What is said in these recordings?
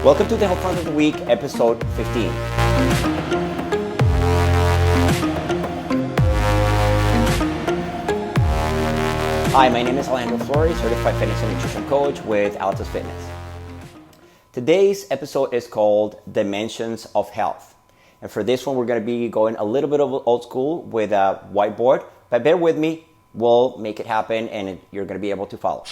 Welcome to the Health Fund of the Week, episode 15. Hi, my name is Alejandro Flores, certified fitness and nutrition coach with Altus Fitness. Today's episode is called Dimensions of Health. And for this one, we're going to be going a little bit of old school with a whiteboard, but bear with me, we'll make it happen and you're going to be able to follow.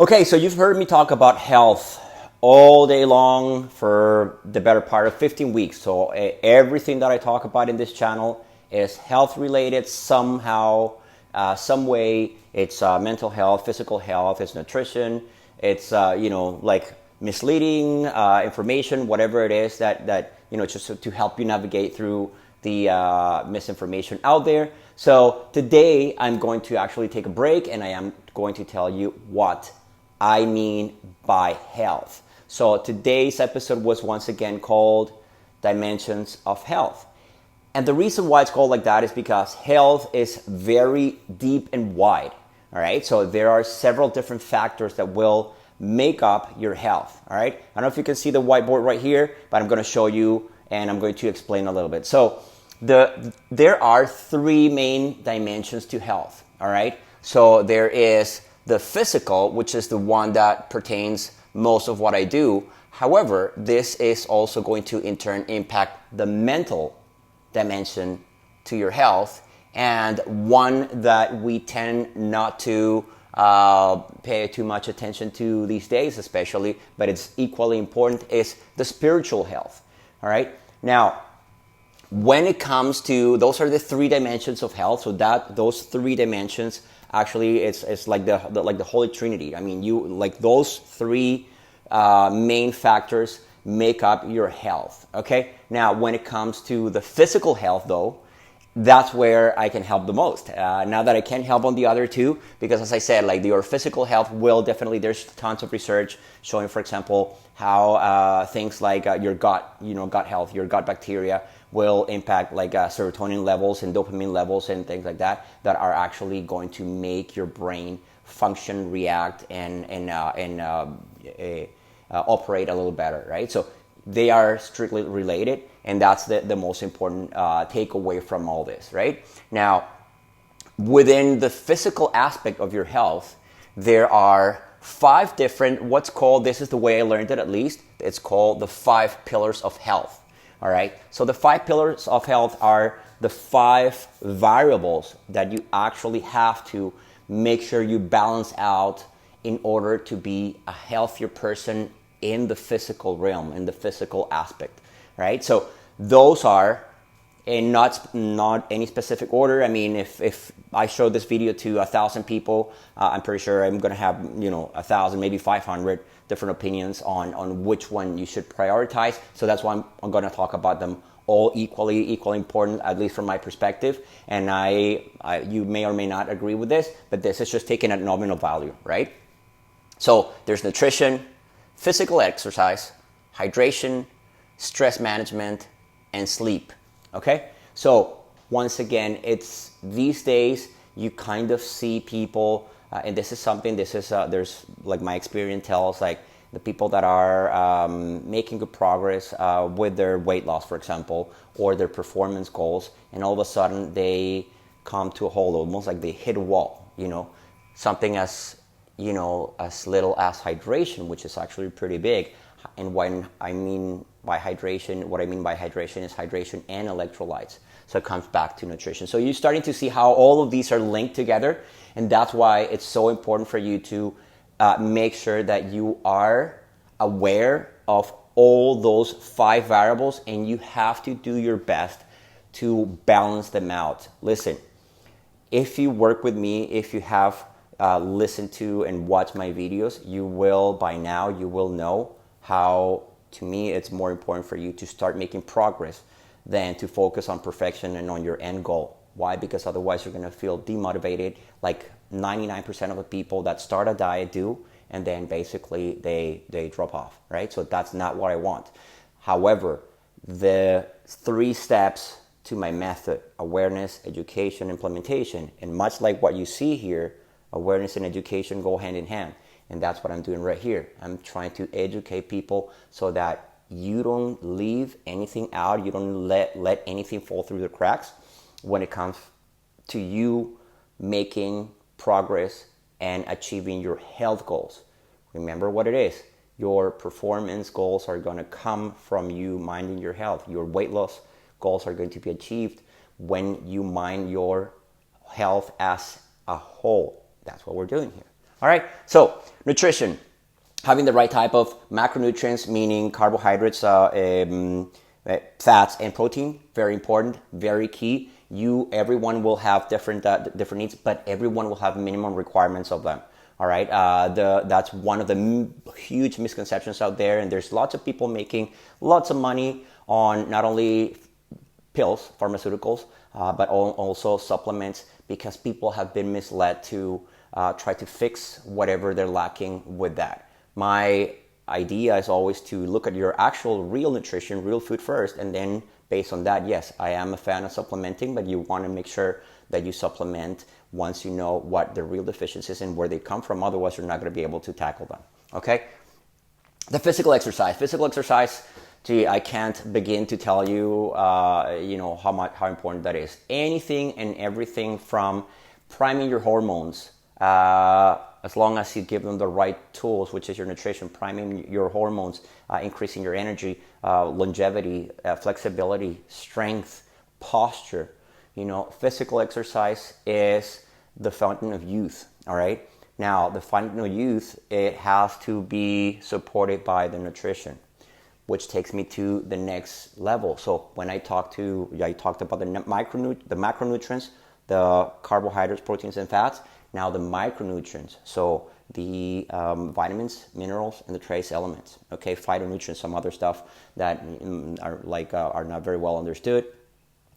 Okay, so you've heard me talk about health all day long for the better part of 15 weeks. So everything that I talk about in this channel is health related somehow, some way. It's mental health, physical health, it's nutrition, it's like misleading information, whatever it is that just to help you navigate through the misinformation out there. So today I'm going to actually take a break and I am going to tell you what I mean by health. So today's episode was once again called Dimensions of Health. And the reason why it's called like that is because health is very deep and wide. All right. So there are several different factors that will make up your health. All right. I don't know if you can see the whiteboard right here, but I'm going to show you and I'm going to explain a little bit. So there are three main dimensions to health. All right. So there is the physical, which is the one that pertains most of what I do. However, this is also going to in turn impact the mental dimension to your health, and one that we tend not to pay too much attention to these days especially, but it's equally important, is the spiritual health. All right. Now, when it comes to, those are the three dimensions of health. So those three dimensions, actually, it's like the Holy Trinity. I mean, those three main factors make up your health. Okay. Now, when it comes to the physical health, though, that's where I can help the most. Now that I can't help on the other two, because as I said, like your physical health will definitely, there's tons of research showing, for example, how things like your gut health, your gut bacteria will impact like serotonin levels and dopamine levels and things like that are actually going to make your brain function, react, and operate a little better, right? So they are strictly related, and that's the most important takeaway from all this, right? Now, within the physical aspect of your health, there are 5 different, this is the way I learned it at least, it's called the 5 pillars of health, all right? So the 5 pillars of health are the 5 variables that you actually have to make sure you balance out in order to be a healthier person in the physical realm, in the physical aspect, right? So those are, in not any specific order. I mean, if I show this video to 1,000 people, I'm pretty sure I'm going to have 1,000, maybe 500 different opinions on which one you should prioritize. So that's why I'm going to talk about them all equally important, at least from my perspective. And you may or may not agree with this, but this is just taking a nominal value, right? So there's nutrition, physical exercise, hydration, stress management, and sleep. Okay? So once again, it's these days you kind of see people, and there's like my experience tells, like the people that are making good progress with their weight loss, for example, or their performance goals, and all of a sudden they come to a halt, almost like they hit a wall, something as little as hydration, which is actually pretty big. And what I mean by hydration is hydration and electrolytes. So it comes back to nutrition. So you're starting to see how all of these are linked together. And that's why it's so important for you to make sure that you are aware of all those 5 variables, and you have to do your best to balance them out. Listen, if you work with me, if you have listen to and watch my videos, by now you will know how, to me, it's more important for you to start making progress than to focus on perfection and on your end goal. Why? Because otherwise you're going to feel demotivated, like 99% of the people that start a diet do, and then basically they drop off, right? So that's not what I want. However, the 3 steps to my method: awareness, education, implementation, and much like what you see here, awareness and education go hand in hand. And that's what I'm doing right here. I'm trying to educate people so that you don't leave anything out. You don't let anything fall through the cracks when it comes to you making progress and achieving your health goals. Remember what it is. Your performance goals are going to come from you minding your health. Your weight loss goals are going to be achieved when you mind your health as a whole. That's what we're doing here. All right. So nutrition, having the right type of macronutrients, meaning carbohydrates, fats, and protein, very important, very key. Everyone will have different needs, but everyone will have minimum requirements of them. All right, that's one of the huge misconceptions out there, and there's lots of people making lots of money on not only pills, pharmaceuticals, but also supplements, because people have been misled to try to fix whatever they're lacking with that. My idea is always to look at your actual real nutrition, real food first, and then based on that, yes, I am a fan of supplementing, but you want to make sure that you supplement once you know what the real deficiencies and where they come from. Otherwise, you're not going to be able to tackle them. Okay? The physical exercise. Gee, I can't begin to tell you, how important that is. Anything and everything from priming your hormones, as long as you give them the right tools, which is your nutrition, priming your hormones, increasing your energy, longevity, flexibility, strength, posture. Physical exercise is the fountain of youth, all right? Now, the fountain of youth, it has to be supported by the nutrition, which takes me to the next level. So when I talked about the macronutrients, the carbohydrates, proteins, and fats. Now the micronutrients, so the vitamins, minerals, and the trace elements. Okay, phytonutrients, some other stuff that are not very well understood.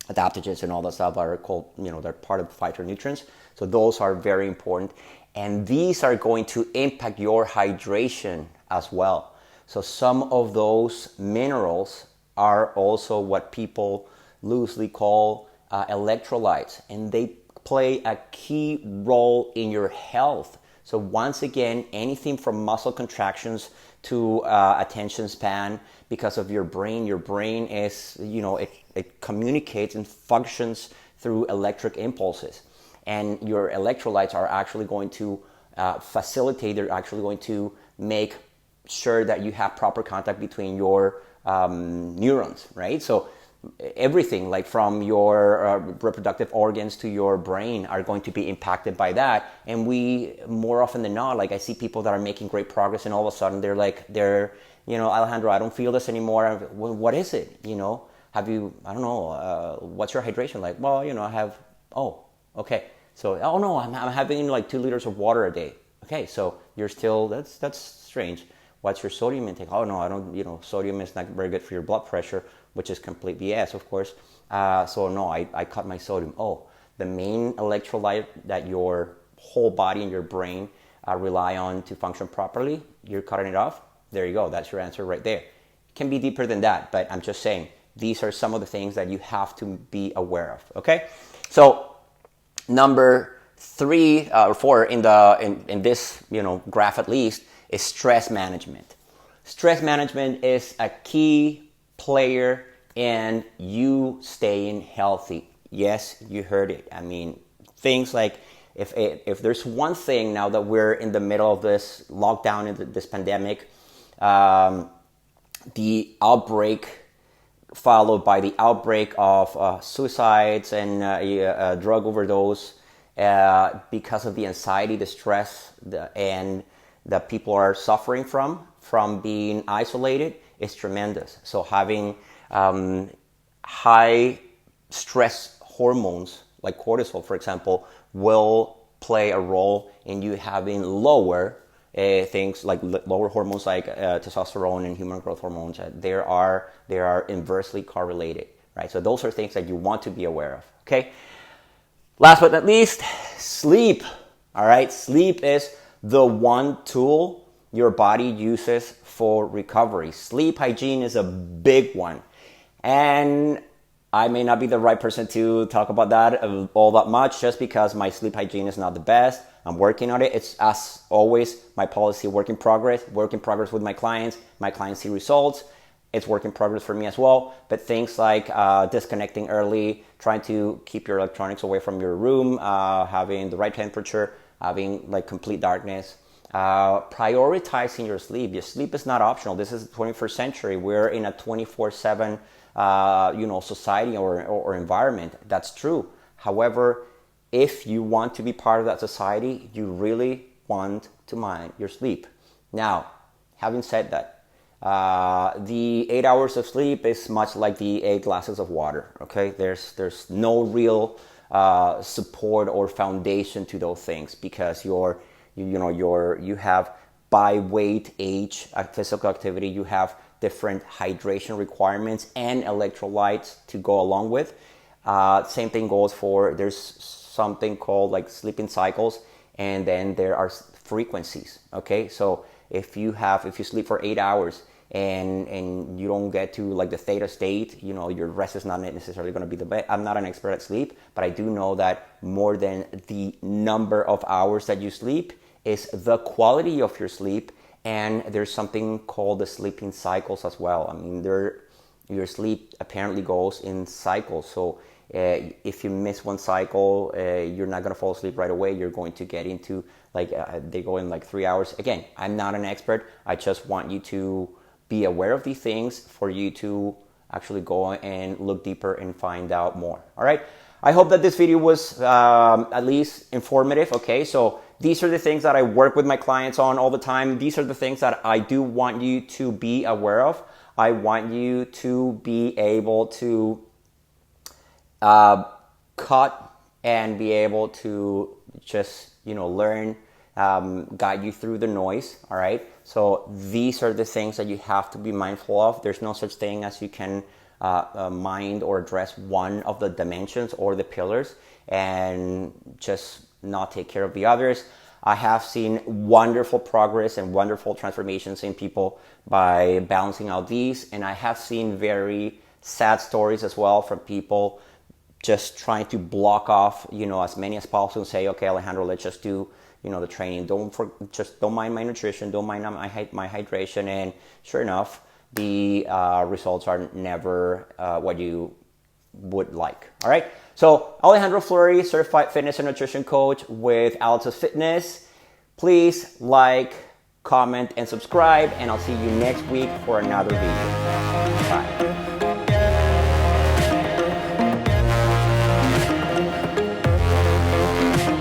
Adaptogens and all that stuff are called, they're part of phytonutrients. So those are very important, and these are going to impact your hydration as well. So some of those minerals are also what people loosely call electrolytes, and they play a key role in your health. So once again, anything from muscle contractions to attention span, because of your brain is, it communicates and functions through electric impulses. And your electrolytes are actually going to facilitate, they're actually going to make sure that you have proper contact between your neurons, right? So everything, like from your reproductive organs to your brain, are going to be impacted by that. And we, more often than not, like I see people that are making great progress, and all of a sudden Alejandro, I don't feel this anymore. Well, what is it? Have you, I don't know, what's your hydration like? Well, I have, okay. So, no, I'm having like 2 liters of water a day. Okay, so you're still, that's strange. What's your sodium intake? Oh, no, I don't, sodium is not very good for your blood pressure, which is complete BS, of course. So no, I cut my sodium. Oh, the main electrolyte that your whole body and your brain rely on to function properly, you're cutting it off. There you go. That's your answer right there. It can be deeper than that, but I'm just saying these are some of the things that you have to be aware of. Okay, so number 3 or 4 in this graph at least is stress management. Stress management is a key player in you staying healthy. Yes, you heard it. I mean, things like if there's one thing now that we're in the middle of this lockdown and this pandemic, the outbreak followed by the outbreak of suicides and drug overdose because of the anxiety, the stress, and that people are suffering from being isolated is tremendous. So having high stress hormones like cortisol, for example, will play a role in you having lower things like lower hormones like testosterone and human growth hormones. They are inversely correlated, right? So those are things that you want to be aware of. Okay. Last but not least, sleep. All right, sleep is the one tool your body uses for recovery. Sleep hygiene is a big one. And I may not be the right person to talk about that all that much, just because my sleep hygiene is not the best. I'm working on it. It's, as always, my policy, work in progress with my clients. My clients see results. It's work in progress for me as well. But things like disconnecting early, trying to keep your electronics away from your room, having the right temperature, having like complete darkness, prioritizing your sleep. Your sleep is not optional. This is the 21st century. We're in a 24/7 society or environment. That's true. However, if you want to be part of that society, you really want to mind your sleep. Now, having said that, the 8 hours of sleep is much like the 8 glasses of water. Okay, there's no real support or foundation to those things, because you have by weight, age, physical activity, you have different hydration requirements and electrolytes to go along with. Same thing goes for, there's something called like sleeping cycles, and then there are frequencies. Okay, so if you sleep for 8 hours and you don't get to like the theta state, your rest is not necessarily going to be the best. I'm not an expert at sleep, but I do know that more than the number of hours that you sleep is the quality of your sleep. And there's something called the sleeping cycles as well. I mean, your sleep apparently goes in cycles. So if you miss one cycle, you're not going to fall asleep right away. You're going to get into they go in like 3 hours. Again, I'm not an expert. I just want you to be aware of these things for you to actually go and look deeper and find out more. All right. I hope that this video was at least informative. Okay, so these are the things that I work with my clients on all the time. These are the things that I do want you to be aware of. I want you to be able to cut and be able to just learn, guide you through the noise. All right, so these are the things that you have to be mindful of. There's no such thing as you can mind or address one of the dimensions or the pillars and just not take care of the others. I have seen wonderful progress and wonderful transformations in people by balancing out these, and I have seen very sad stories as well from people just trying to block off as many as possible and say, okay, Alejandro, let's just do the training, don't mind my nutrition, don't mind my hydration, and sure enough, the results are never what you would like. All right, so Alejandro Fleury, certified fitness and nutrition coach with Altus Fitness. Please like, comment, and subscribe, and I'll see you next week for another video.